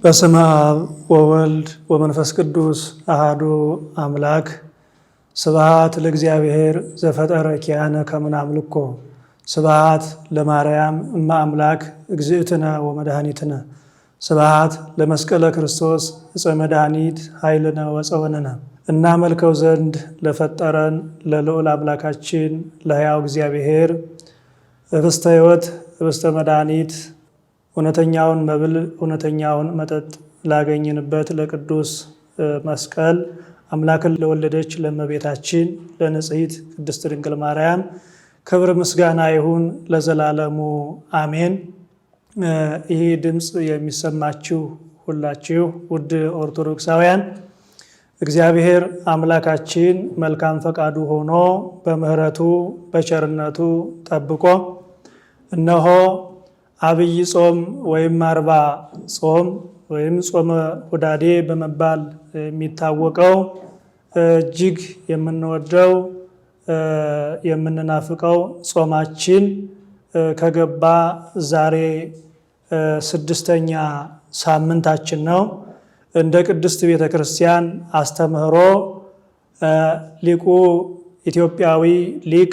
በስመ አብ ወወልድ ወመንፈስ ቅዱስ አሐዱ አምላክ። ስብሐት ለእግዚአብሔር ዘፈጠረ ኪያነ ከመ ናምልኮ። ስብሐት ለማርያም እመ አምላክ እግዝእትነ ወመድኃኒትነ። ስብሐት ለመስቀለ ክርስቶስ ዕፀ መድኃኒት ኃይልነ ወፀወንነ። እናመልከው ዘንድ ለፈጠረን ለልዑል አምላካችን ለሕያው እግዚአብሔር ኅብስተ ሕይወት ኅብስተ መድኃኒት እውነተኛውን መብል እውነተኛውን መጠጥ ላገኝንበት ለቅዱስ መስቀል አምላክን ለወለደች ለእመቤታችን ለንጽሕት ቅድስት ድንግል ማርያም ክብር ምስጋና ይሁን ለዘላለሙ አሜን። ይህ ድምፅ የሚሰማችሁ ሁላችሁ ውድ ኦርቶዶክሳውያን እግዚአብሔር አምላካችን መልካም ፈቃዱ ሆኖ በምሕረቱ በቸርነቱ ጠብቆ እነሆ አብይ ጾም ወይም አርባ ጾም ወይም ጾመ ሁዳዴ በመባል የሚታወቀው እጅግ የምንወደው የምንናፍቀው ጾማችን ከገባ ዛሬ ስድስተኛ ሳምንታችን ነው። እንደ ቅድስት ቤተ ክርስቲያን አስተምህሮ ሊቁ ኢትዮጵያዊ ሊቅ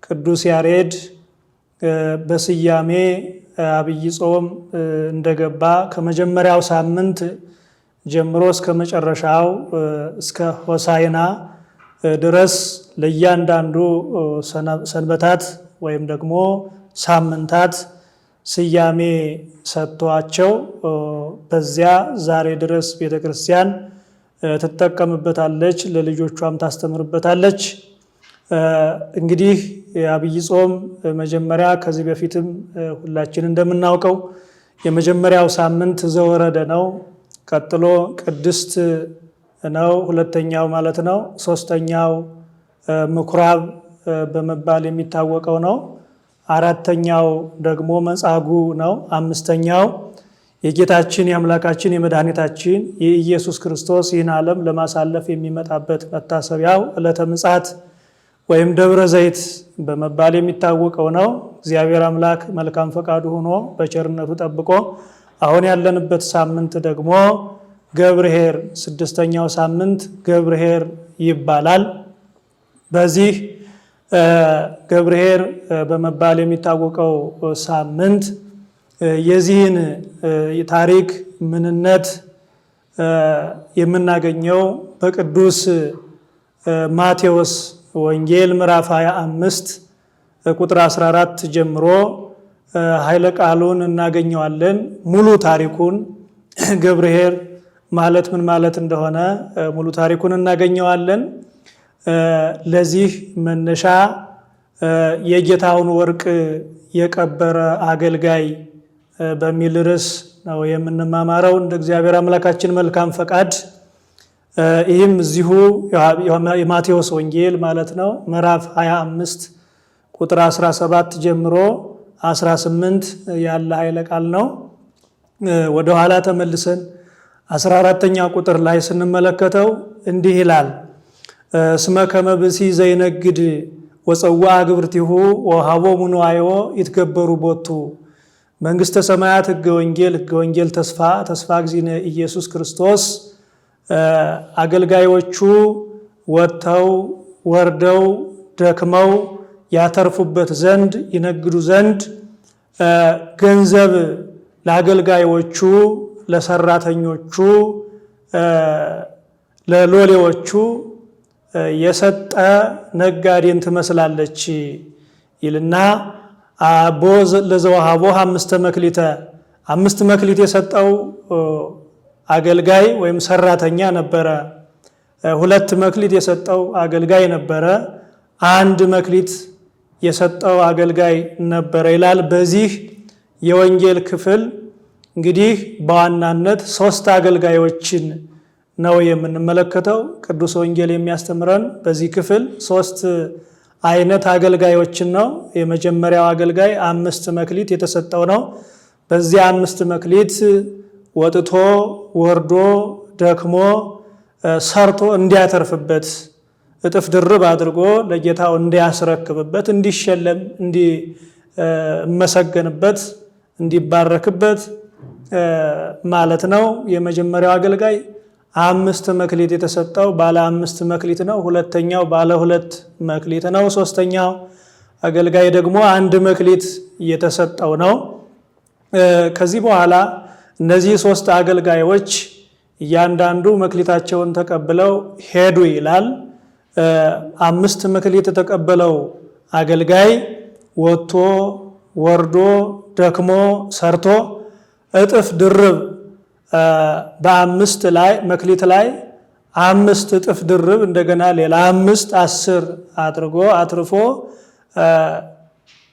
ቅዱስ ያሬድ በስያሜ አብይ ጾም እንደገባ ከመጀመሪያው ሳምንት ጀምሮ እስከ መጨረሻው እስከ ሆሳዕና ድረስ ለእያንዳንዱ ሰንበታት ወይም ደግሞ ሳምንታት ስያሜ ሰጥቷቸው በዚያ ዛሬ ድረስ ቤተ ክርስቲያን ትጠቀምበታለች፣ ለልጆቿም ታስተምርበታለች። እንግዲህ የአብይ ጾም መጀመሪያ ከዚህ በፊትም ሁላችን እንደምናውቀው የመጀመሪያው ሳምንት ዘወረደ ነው። ቀጥሎ ቅድስት ነው፣ ሁለተኛው ማለት ነው። ሶስተኛው ምኩራብ በመባል የሚታወቀው ነው። አራተኛው ደግሞ መጻጉዕ ነው። አምስተኛው የጌታችን የአምላካችን የመድኃኒታችን የኢየሱስ ክርስቶስ ይህን ዓለም ለማሳለፍ የሚመጣበት መታሰቢያው ዕለተ ምጽአት ወይም ደብረ ዘይት በመባል የሚታወቀው ነው። እግዚአብሔር አምላክ መልካም ፈቃዱ ሆኖ በቸርነቱ ጠብቆ አሁን ያለንበት ሳምንት ደግሞ ገብርኄር ስድስተኛው ሳምንት ገብርኄር ይባላል። በዚህ ገብርኄር በመባል የሚታወቀው ሳምንት የዚህን ታሪክ ምንነት የምናገኘው በቅዱስ ማቴዎስ ወንጌል ምዕራፍ 25 ቁጥር 14 ጀምሮ ኃይለ ቃሉን እናገኘዋለን። ሙሉ ታሪኩን ገብርኄር ማለት ምን ማለት እንደሆነ ሙሉ ታሪኩን እናገኘዋለን። ለዚህ መነሻ የጌታውን ወርቅ የቀበረ አገልጋይ በሚል ርዕስ ነው የምንማማረው እንደ እግዚአብሔር አምላካችን መልካም ፈቃድ። ይህም እዚሁ የማቴዎስ ወንጌል ማለት ነው ምዕራፍ 25 ቁጥር 17 ጀምሮ 18 ያለ ኃይለ ቃል ነው። ወደ ኋላ ተመልሰን 14ኛ ቁጥር ላይ ስንመለከተው እንዲህ ይላል። እስመ ከመ ብእሲ ዘይነግድ ወፀውዐ ግብርቲሁ ወሀቦሙ ንዋዮ ይትገበሩ ቦቱ። መንግሥተ ሰማያት ሕገ ወንጌል ተስፋ እግዚእነ ኢየሱስ ክርስቶስ አገልጋዮቹ ወጥተው ወርደው ደክመው ያተርፉበት ዘንድ ይነግዱ ዘንድ ገንዘብ ለአገልጋዮቹ ለሰራተኞቹ ለሎሌዎቹ የሰጠ ነጋዴን ትመስላለች ይልና አቦ ለዘወሃቦ 5 መክሊተ 5 መክሊት የሰጠው አገልጋይ ወይም ሰራተኛ ነበረ። 2 መክሊት የሰጠው አገልጋይ ነበረ። 1 መክሊት የሰጠው አገልጋይ ነበረ ይላል። በዚህ የወንጌል ክፍል እንግዲህ በዋናነት 3 አገልጋዮችን ነው የምንመለከተው። ቅዱስ ወንጌል የሚያስተምረን በዚህ ክፍል 3 አይነት አገልጋዮችን ነው። የመጀመሪያው አገልጋይ 5 መክሊት የተሰጠው ነው። በዚህ 5 መክሊት ወጥቶ ወርዶ ደክሞ ሰርቶ እንዲያተርፍበት እጥፍ ድርብ አድርጎ ለጌታው እንዲያስረክብበት እንዲሸለም እንዲመሰገንበት እንዲባረክበት ማለት ነው። የመጀመሪያው አገልጋይ 5 መክሊት የተሰጠው ባለ 5 መክሊት ነው። ሁለተኛው ባለ 2 መክሊት ነው። ሶስተኛው አገልጋይ ደግሞ 1 መክሊት የተሰጠው ነው። ከዚህ በኋላ እነዚህ 3 አገልጋዮች እያንዳንዱ መክሊታቸውን ተቀብለው ሄዱ ይላል። 5 መክሊት የተቀበለው አገልጋይ ወጥቶ ወርዶ ደክሞ ሰርቶ እጥፍ ድርብ በ5 ላይ መክሊት ላይ 5 እጥፍ ድርብ እንደገና ሌላ 5 10 አድርጎ አትርፎ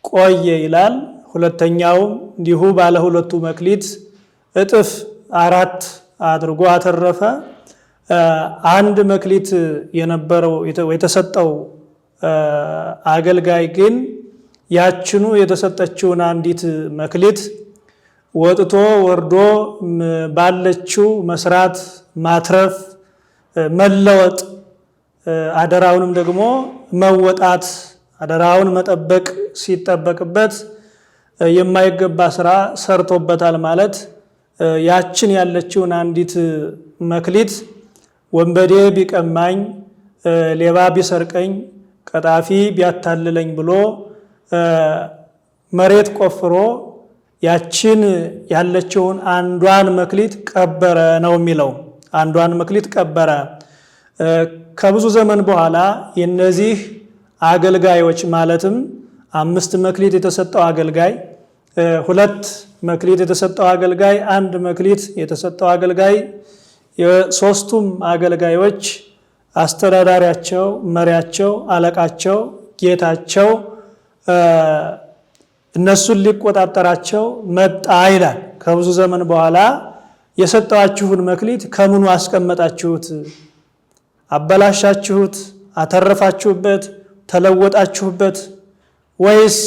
ቆየ ይላል። ሁለተኛው እንዲሁ ባለ 2 መክሊት እጥፍ 4 አድርጎ አተረፈ። 1 መክሊት የነበረው የተሰጠው አገልጋይ ግን ያችኑ የተሰጠችውን አንዲት መክሊት ወጥቶ ወርዶ ባለችው መስራት ማትረፍ መለወጥ አደራውንም ደግሞ መወጣት አደራውን መጠበቅ ሲጠበቅበት የማይገባ ስራ ሰርቶበታል ማለት ያችን ያለችውን አንዲት መክሊት ወንበዴ ቢቀማኝ ሌባ ቢሰርቀኝ ቀጣፊ ቢያታልለኝ ብሎ መሬት ቆፍሮ ያችን ያለችውን አንዷን መክሊት ቀበረ ነው የሚለው። አንዷን መክሊት ቀበረ። ከብዙ ዘመን በኋላ የነዚህ አገልጋዮች ማለትም 5 መክሊት የተሰጠው አገልጋይ 2 መክሊት የተሰጠው አገልጋይ 1 መክሊት የተሰጠው አገልጋይ የሶስቱም አገልጋዮች አስተዳዳሪያቸው፣ መሪያቸው፣ አለቃቸው፣ ጌታቸው እነሱን ሊቆጣጠራቸው መጣ ይላል። ከብዙ ዘመን በኋላ የሰጣችሁን መክሊት ከምኑ አስቀመጣችሁት? አበላሻችሁት? አተረፋችሁበት? ተለወጣችሁበት? ወይስ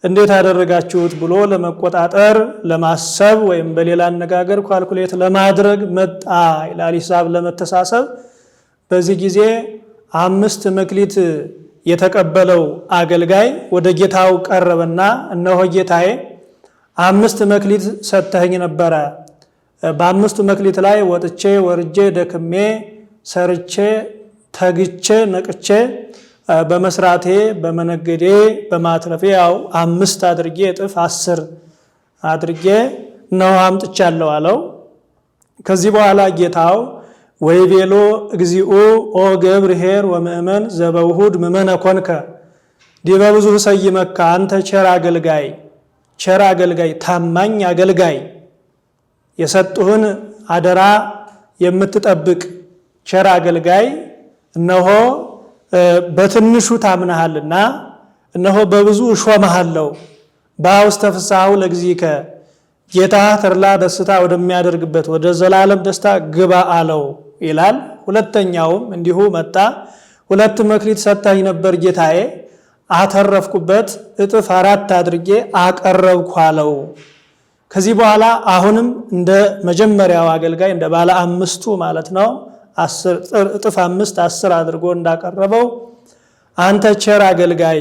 እንዴት አደረጋችሁት ብሎ ለመቆጣጠር ለማሰብ ወይም በሌላ አነጋገር ካልኩሌት ለማድረግ መጣ ይላል። ሂሳብ ለመተሳሰብ በዚህ ጊዜ 5 መክሊት የተቀበለው አገልጋይ ወደ ጌታው ቀረበና እነሆ ጌታዬ 5 መክሊት ሰጥተኸኝ ነበረ። በ5 መክሊት ላይ ወጥቼ ወርጄ ደክሜ ሰርቼ ተግቼ ነቅቼ በመስራቴ በመነገዴ በማትረፌ ያው 5 አድርጌ እጥፍ 10 አድርጌ ነው አምጥቻለሁ አለው። ከዚህ በኋላ ጌታው ወይቤሎ እግዚኦ ኦ ገብርኄር ወምእመን ዘበውሁድ ምእመነ ኮንከ ዲበ ብዙ ሰይመካ አንተ ቸር አገልጋይ ታማኝ አገልጋይ የሰጡህን አደራ የምትጠብቅ ቸር አገልጋይ እነሆ በትንሹ ታምናሃልና እነሆ በብዙ እሾምሃለሁ በውስተ ፍስሐሁ ለግዚእከ ጌታ ተድላ ደስታ ወደሚያደርግበት ወደ ዘላለም ደስታ ግባ አለው ይላል። ሁለተኛውም እንዲሁ መጣ። 2 መክሊት ሰጥተኸኝ ነበር ጌታዬ፣ አተረፍኩበት እጥፍ 4 አድርጌ አቀረብኩ አለው። ከዚህ በኋላ አሁንም እንደ መጀመሪያው አገልጋይ እንደ ባለ 5ቱ ማለት ነው እጥፍ 5 10 አድርጎ እንዳቀረበው አንተ ቸር አገልጋይ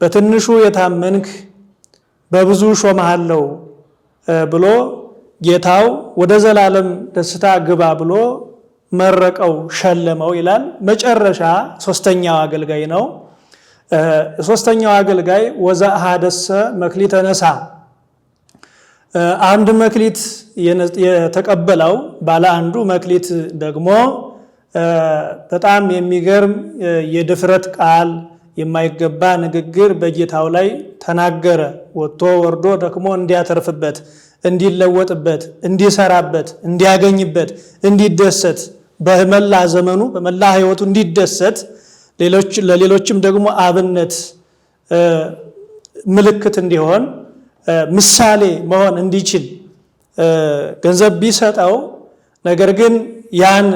በትንሹ የታመንክ በብዙ ሾመሃለሁ ብሎ ጌታው ወደ ዘላለም ደስታ ግባ ብሎ መረቀው ሸለመው ይላል። መጨረሻ 3ኛው አገልጋይ ነው። 3ኛው አገልጋይ ወዘአሐደሰ መክሊተ ነሣ 1 መክሊት የተቀበለው ባለ 1 መክሊት ደግሞ በጣም የሚገርም የድፍረት ቃል የማይገባ ንግግር በጌታው ላይ ተናገረ። ወጥቶ ወርዶ ደክሞ እንዲያተርፍበት፣ እንዲለወጥበት፣ እንዲሰራበት፣ እንዲያገኝበት፣ እንዲደሰት በመላ ዘመኑ በመላ ሕይወቱ እንዲደሰት ለሌሎችም ደግሞ አብነት ምልክት እንዲሆን ምሳሌ መሆን እንዲችል ገንዘብ ቢሰጠው ነገር ግን ያን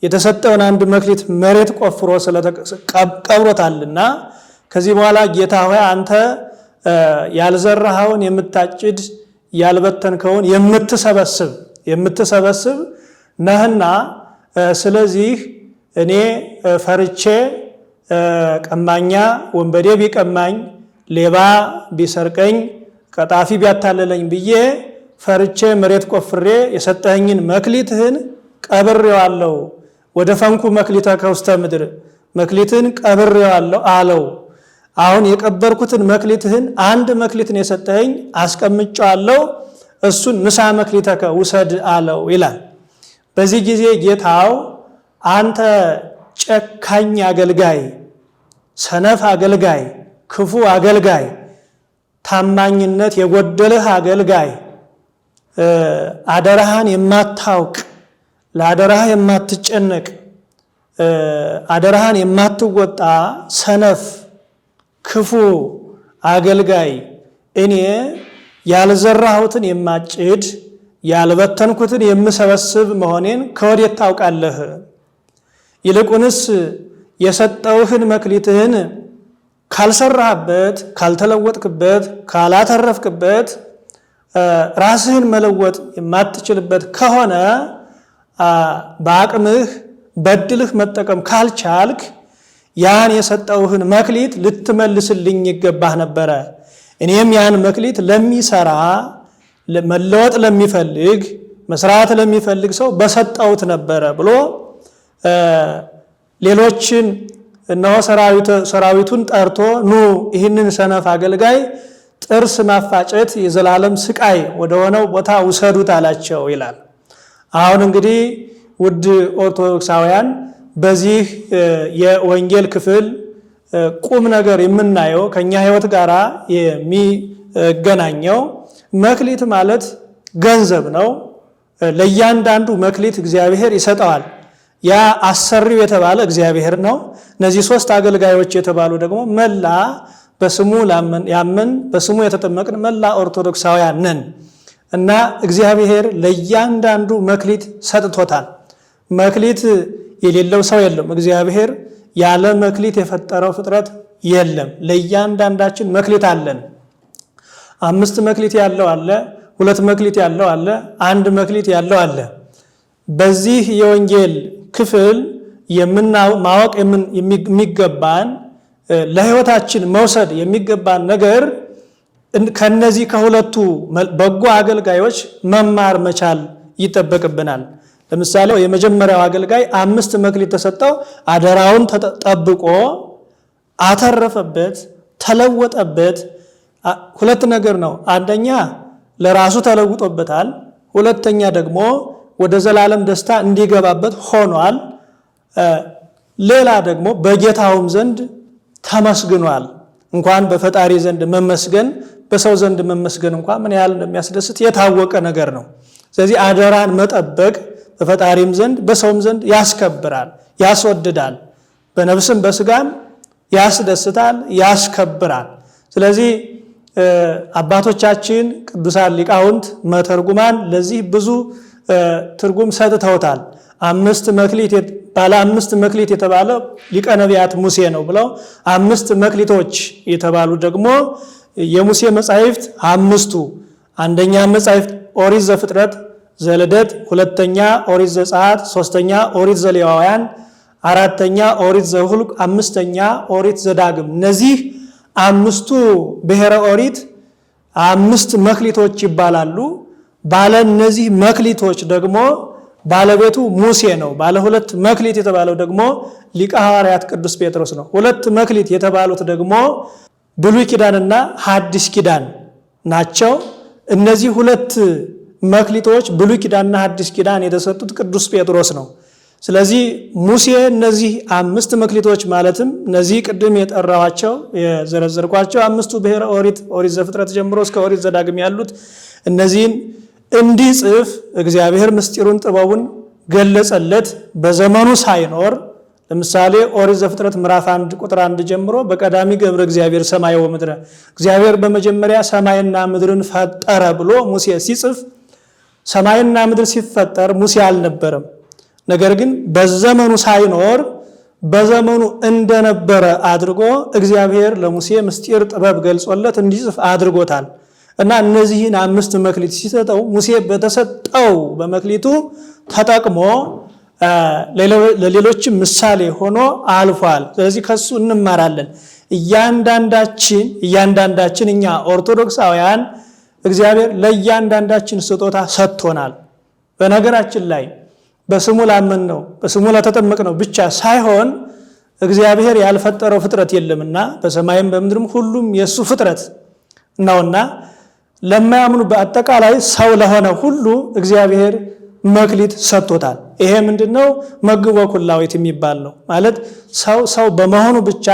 የተሰጠውን 1 መክሊት መሬት ቆፍሮ ቀብሮታልና ከዚህ በኋላ ጌታ ሆይ አንተ ያልዘራኸውን የምታጭድ ያልበተንከውን የምትሰበስብ ነህና ስለዚህ እኔ ፈርቼ ቀማኛ ወንበዴ ቢቀማኝ ሌባ ቢሰርቀኝ ቀጣፊ ቢያታለለኝ ብዬ ፈርቼ መሬት ቆፍሬ የሰጠኸኝን መክሊትህን ቀብሬዋለሁ። ወደ ፈንኩ መክሊተከ ውስተ ምድር መክሊትህን ቀብሬዋለሁ አለው። አሁን የቀበርኩትን መክሊትህን አንድ መክሊትን የሰጠኸኝ አስቀምጫለሁ፣ እሱን ንሳ መክሊተከ ውሰድ አለው ይላል። በዚህ ጊዜ ጌታው አንተ ጨካኝ አገልጋይ፣ ሰነፍ አገልጋይ፣ ክፉ አገልጋይ፣ ታማኝነት የጎደለህ አገልጋይ፣ አደራህን የማታውቅ፣ ለአደራህ የማትጨነቅ፣ አደራህን የማትወጣ ሰነፍ ክፉ አገልጋይ፣ እኔ ያልዘራሁትን የማጭድ ያልበተንኩትን የምሰበስብ መሆኔን ከወዴት ታውቃለህ? ይልቁንስ የሰጠውህን መክሊትህን ካልሰራህበት፣ ካልተለወጥክበት፣ ካላተረፍክበት፣ ራስህን መለወጥ የማትችልበት ከሆነ በአቅምህ በድልህ መጠቀም ካልቻልክ ያን የሰጠውህን መክሊት ልትመልስልኝ ይገባህ ነበረ። እኔም ያን መክሊት ለሚሰራ መለወጥ ለሚፈልግ መስራት ለሚፈልግ ሰው በሰጠውት ነበረ ብሎ ሌሎችን እነሆ ሰራዊቱን ጠርቶ ኑ ይህንን ሰነፍ አገልጋይ ጥርስ ማፋጨት የዘላለም ስቃይ ወደሆነው ቦታ ውሰዱት አላቸው ይላል። አሁን እንግዲህ ውድ ኦርቶዶክሳውያን በዚህ የወንጌል ክፍል ቁም ነገር የምናየው ከኛ ሕይወት ጋር የሚገናኘው መክሊት ማለት ገንዘብ ነው። ለእያንዳንዱ መክሊት እግዚአብሔር ይሰጠዋል። ያ አሰሪው የተባለ እግዚአብሔር ነው። እነዚህ ሶስት አገልጋዮች የተባሉ ደግሞ መላ በስሙ ያመን በስሙ የተጠመቅን መላ ኦርቶዶክሳውያን ነን እና እግዚአብሔር ለእያንዳንዱ መክሊት ሰጥቶታል። መክሊት የሌለው ሰው የለም። እግዚአብሔር ያለ መክሊት የፈጠረው ፍጥረት የለም። ለእያንዳንዳችን መክሊት አለን። 5 መክሊት ያለው አለ፣ 2 መክሊት ያለው አለ፣ 1 መክሊት ያለው አለ። በዚህ የወንጌል ክፍል ማወቅ የሚገባን ለሕይወታችን መውሰድ የሚገባን ነገር ከነዚህ ከሁለቱ በጎ አገልጋዮች መማር መቻል ይጠበቅብናል። ለምሳሌ የመጀመሪያው አገልጋይ 5 መክሊት ተሰጠው፣ አደራውን ተጠብቆ አተረፈበት፣ ተለወጠበት። 2 ነገር ነው። አንደኛ ለራሱ ተለውጦበታል፣ ሁለተኛ ደግሞ ወደ ዘላለም ደስታ እንዲገባበት ሆኗል። ሌላ ደግሞ በጌታውም ዘንድ ተመስግኗል። እንኳን በፈጣሪ ዘንድ መመስገን በሰው ዘንድ መመስገን እንኳን ምን ያህል እንደሚያስደስት የታወቀ ነገር ነው። ስለዚህ አደራን መጠበቅ በፈጣሪም ዘንድ በሰውም ዘንድ ያስከብራል፣ ያስወድዳል፣ በነፍስም በስጋም ያስደስታል፣ ያስከብራል። ስለዚህ አባቶቻችን ቅዱሳን ሊቃውንት መተርጉማን ለዚህ ብዙ ትርጉም ሰጥተውታል። 5 መክሊት ባለ 5 መክሊት የተባለ ሊቀ ነቢያት ሙሴ ነው ብለው 5 መክሊቶች የተባሉ ደግሞ የሙሴ መጻሕፍት 5ቱ አንደኛ መጻሕፍት ኦሪት ዘፍጥረት ዘልደት፣ ሁለተኛ ኦሪት ዘጸአት፣ ሶስተኛ ኦሪት ዘሌዋውያን፣ አራተኛ ኦሪት ዘኍልቍ፣ አምስተኛ ኦሪት ዘዳግም። እነዚህ 5ቱ ብሔረ ኦሪት 5 መክሊቶች ይባላሉ። ባለ እነዚህ መክሊቶች ደግሞ ባለቤቱ ሙሴ ነው። ባለ 2 መክሊት የተባለው ደግሞ ሊቀ ሐዋርያት ቅዱስ ጴጥሮስ ነው። 2 መክሊት የተባሉት ደግሞ ብሉይ ኪዳንና ሐዲስ ኪዳን ናቸው። እነዚህ 2 መክሊቶች ብሉይ ኪዳንና ሐዲስ ኪዳን የተሰጡት ቅዱስ ጴጥሮስ ነው። ስለዚህ ሙሴ እነዚህ 5 መክሊቶች ማለትም እነዚህ ቅድም የጠራኋቸው የዘረዘርኳቸው 5ቱ ብሔረ ኦሪት ኦሪት ዘፍጥረት ጀምሮ እስከ ኦሪት ዘዳግም ያሉት እነዚህን እንዲጽፍ እግዚአብሔር ምስጢሩን ጥበቡን ገለጸለት በዘመኑ ሳይኖር። ለምሳሌ ኦሪት ዘፍጥረት ምዕራፍ 1 ቁጥር 1 ጀምሮ በቀዳሚ ገብረ እግዚአብሔር ሰማይ ወምድረ፣ እግዚአብሔር በመጀመሪያ ሰማይና ምድርን ፈጠረ ብሎ ሙሴ ሲጽፍ ሰማይና ምድር ሲፈጠር ሙሴ አልነበረም። ነገር ግን በዘመኑ ሳይኖር በዘመኑ እንደነበረ አድርጎ እግዚአብሔር ለሙሴ ምስጢር ጥበብ ገልጾለት እንዲጽፍ አድርጎታል። እና እነዚህን 5 መክሊት ሲሰጠው ሙሴ በተሰጠው በመክሊቱ ተጠቅሞ ለሌሎችም ምሳሌ ሆኖ አልፏል። ስለዚህ ከሱ እንማራለን። እያንዳንዳችን እኛ ኦርቶዶክሳውያን እግዚአብሔር ለእያንዳንዳችን ስጦታ ሰጥቶናል። በነገራችን ላይ በስሙ ላመን ነው በስሙ ለተጠመቅ ነው ብቻ ሳይሆን እግዚአብሔር ያልፈጠረው ፍጥረት የለምና በሰማይም በምድርም ሁሉም የሱ ፍጥረት ነውና ለማያምኑ በአጠቃላይ ሰው ለሆነ ሁሉ እግዚአብሔር መክሊት ሰጥቶታል። ይሄ ምንድነው? መግቦ ኩላዊት የሚባል ነው። ማለት ሰው በመሆኑ ብቻ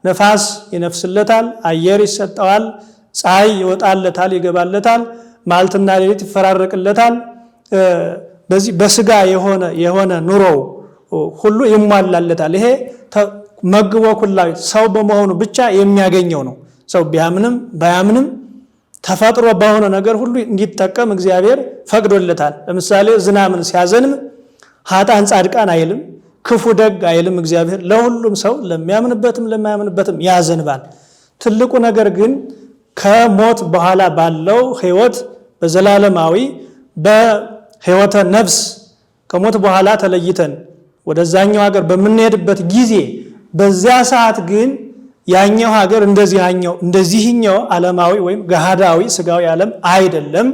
ነፋስ ይነፍስለታል፣ አየር ይሰጠዋል፣ ፀሐይ ይወጣለታል ይገባለታል፣ ማልትና ሌሊት ይፈራረቅለታል። በዚህ በስጋ የሆነ ኑሮ ሁሉ ይሟላለታል። ይሄ መግቦ ኩላዊት ሰው በመሆኑ ብቻ የሚያገኘው ነው። ሰው ቢያምንም ባያምንም ተፈጥሮ በሆነ ነገር ሁሉ እንዲጠቀም እግዚአብሔር ፈቅዶለታል። ለምሳሌ ዝናምን ሲያዘንም ኃጥአን ጻድቃን አይልም፣ ክፉ ደግ አይልም። እግዚአብሔር ለሁሉም ሰው ለሚያምንበትም ለማያምንበትም ያዘንባል። ትልቁ ነገር ግን ከሞት በኋላ ባለው ሕይወት በዘላለማዊ በሕይወተ ነፍስ ከሞት በኋላ ተለይተን ወደዛኛው ሀገር በምንሄድበት ጊዜ በዚያ ሰዓት ግን ያኛው ሀገር እንደዚህኛው ዓለማዊ ወይም ገሃዳዊ ስጋዊ ዓለም አይደለም።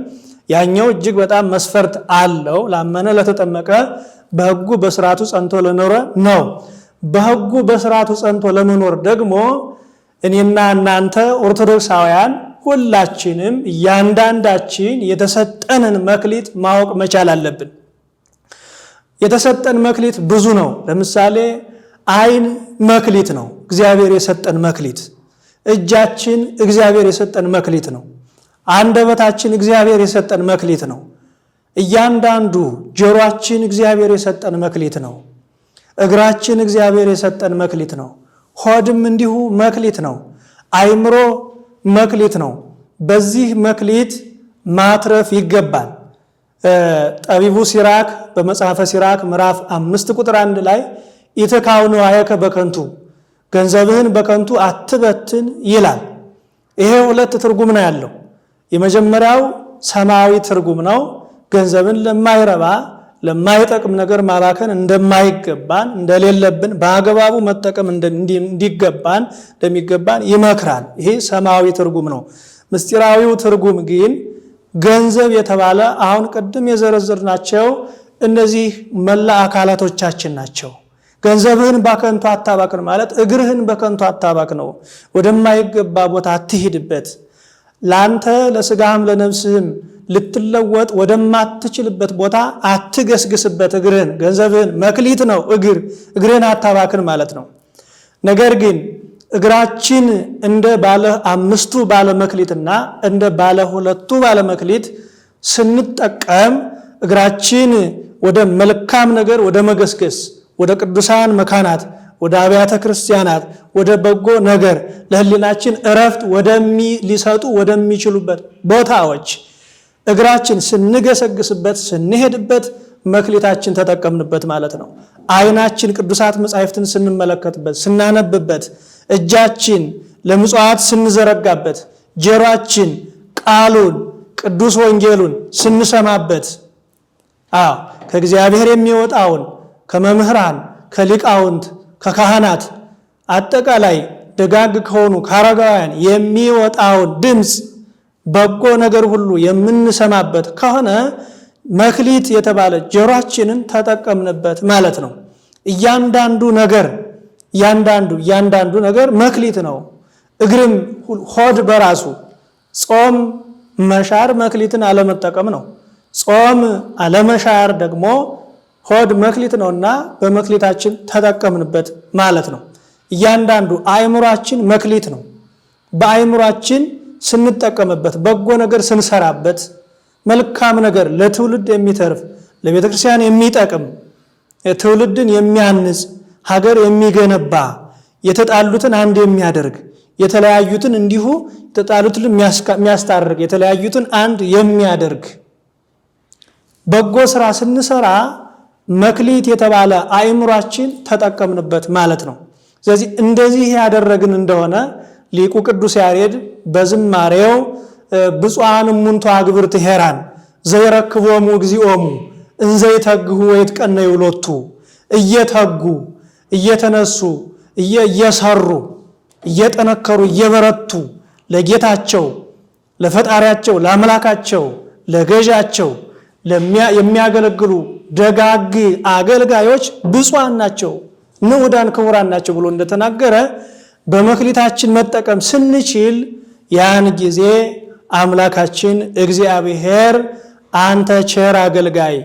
ያኛው እጅግ በጣም መስፈርት አለው። ላመነ ለተጠመቀ በሕጉ በስርዓቱ ጸንቶ ለኖረ ነው። በሕጉ በስርዓቱ ጸንቶ ለመኖር ደግሞ እኔና እናንተ ኦርቶዶክሳውያን ሁላችንም እያንዳንዳችን የተሰጠንን መክሊት ማወቅ መቻል አለብን። የተሰጠን መክሊት ብዙ ነው። ለምሳሌ ዓይን መክሊት ነው፣ እግዚአብሔር የሰጠን መክሊት። እጃችን እግዚአብሔር የሰጠን መክሊት ነው። አንደበታችን እግዚአብሔር የሰጠን መክሊት ነው። እያንዳንዱ ጆሮአችን እግዚአብሔር የሰጠን መክሊት ነው። እግራችን እግዚአብሔር የሰጠን መክሊት ነው። ሆድም እንዲሁ መክሊት ነው። አእምሮ መክሊት ነው። በዚህ መክሊት ማትረፍ ይገባል። ጠቢቡ ሲራክ በመጽሐፈ ሲራክ ምዕራፍ 5 ቁጥር 1 ላይ ኢትካው ንዋየከ በከንቱ ገንዘብህን በከንቱ አትበትን ይላል። ይሄ ሁለት ትርጉም ነው ያለው። የመጀመሪያው ሰማያዊ ትርጉም ነው። ገንዘብን ለማይረባ ለማይጠቅም ነገር ማባከን እንደማይገባን እንደሌለብን በአግባቡ መጠቀም እንደሚገባን ይመክራል። ይሄ ሰማያዊ ትርጉም ነው። ምስጢራዊው ትርጉም ግን ገንዘብ የተባለ አሁን ቅድም የዘረዘርናቸው እነዚህ መላ አካላቶቻችን ናቸው። ገንዘብህን በከንቱ አታባክን ማለት እግርህን በከንቱ አታባክነው፣ ወደማይገባ ቦታ አትሂድበት። ላንተ ለስጋህም ለነፍስህም ልትለወጥ ወደማትችልበት ቦታ አትገስግስበት። እግርህን ገንዘብህን መክሊት ነው። እግርህን አታባክን ማለት ነው። ነገር ግን እግራችን እንደ ባለ 5ቱ ባለ መክሊትና እንደ ባለ 2ቱ ባለ መክሊት ስንጠቀም እግራችን ወደ መልካም ነገር ወደ መገስገስ ወደ ቅዱሳን መካናት ወደ አብያተ ክርስቲያናት ወደ በጎ ነገር ለህሊናችን እረፍት ሊሰጡ ወደሚችሉበት ቦታዎች እግራችን ስንገሰግስበት ስንሄድበት መክሊታችን ተጠቀምንበት ማለት ነው። ዓይናችን ቅዱሳት መጻሕፍትን ስንመለከትበት ስናነብበት፣ እጃችን ለምጽዋት ስንዘረጋበት፣ ጆሮአችን ቃሉን ቅዱስ ወንጌሉን ስንሰማበት ከእግዚአብሔር የሚወጣውን ከመምህራን ከሊቃውንት ከካህናት አጠቃላይ ደጋግ ከሆኑ ካረጋውያን የሚወጣውን ድምፅ በጎ ነገር ሁሉ የምንሰማበት ከሆነ መክሊት የተባለ ጆሮአችንን ተጠቀምንበት ማለት ነው። እያንዳንዱ ነገር መክሊት ነው። እግርም ሆድ በራሱ ጾም መሻር መክሊትን አለመጠቀም ነው። ጾም አለመሻር ደግሞ ሆድ መክሊት ነውና በመክሊታችን ተጠቀምንበት ማለት ነው። እያንዳንዱ አእምሯችን መክሊት ነው። በአእምሯችን ስንጠቀምበት በጎ ነገር ስንሰራበት መልካም ነገር ለትውልድ የሚተርፍ ለቤተ ክርስቲያን የሚጠቅም ትውልድን የሚያንጽ ሀገር የሚገነባ የተጣሉትን አንድ የሚያደርግ የተለያዩትን እንዲሁ የተጣሉትን የሚያስታርቅ የተለያዩትን አንድ የሚያደርግ በጎ ስራ ስንሰራ መክሊት የተባለ አእምሯችን ተጠቀምንበት ማለት ነው። ስለዚህ እንደዚህ ያደረግን እንደሆነ ሊቁ ቅዱስ ያሬድ በዝማሬው ብፁዓን እሙንቱ አግብርት ሄራን ዘይረክቦሙ እግዚኦሙ እንዘይተግሁ ወይትቀነዩ ሎቱ እየተጉ እየተነሱ እየሰሩ እየጠነከሩ እየበረቱ ለጌታቸው ለፈጣሪያቸው ለአምላካቸው ለገዣቸው የሚያገለግሉ ደጋግ አገልጋዮች ብፁዓን ናቸው፣ ንዑዳን ክቡራን ናቸው ብሎ እንደተናገረ በመክሊታችን መጠቀም ስንችል ያን ጊዜ አምላካችን እግዚአብሔር አንተ ቸር አገልጋይ፣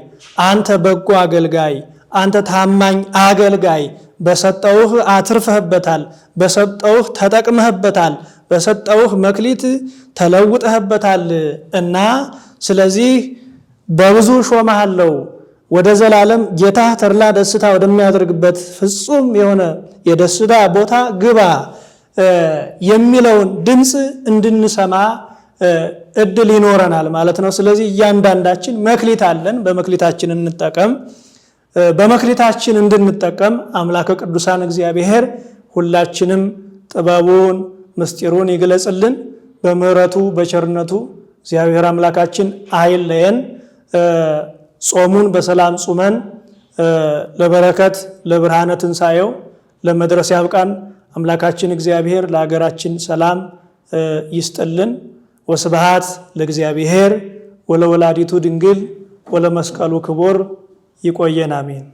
አንተ በጎ አገልጋይ፣ አንተ ታማኝ አገልጋይ በሰጠውህ አትርፈህበታል፣ በሰጠውህ ተጠቅመህበታል፣ በሰጠውህ መክሊት ተለውጠህበታል እና ስለዚህ በብዙ ሾመሃለው ወደ ዘላለም ጌታ ተድላ ደስታ ወደሚያደርግበት ፍጹም የሆነ የደስታ ቦታ ግባ የሚለውን ድምፅ እንድንሰማ እድል ይኖረናል ማለት ነው። ስለዚህ እያንዳንዳችን መክሊት አለን፣ በመክሊታችን እንጠቀም። በመክሊታችን እንድንጠቀም አምላከ ቅዱሳን እግዚአብሔር ሁላችንም ጥበቡን ምስጢሩን ይግለጽልን። በምሕረቱ በቸርነቱ እግዚአብሔር አምላካችን አይለየን። ጾሙን በሰላም ጾመን ለበረከት ለብርሃነ ትንሣኤው ለመድረስ ያብቃን። አምላካችን እግዚአብሔር ለሀገራችን ሰላም ይስጥልን። ወስብሐት ለእግዚአብሔር ወለወላዲቱ ድንግል ወለመስቀሉ ክቡር። ይቆየን። አሜን።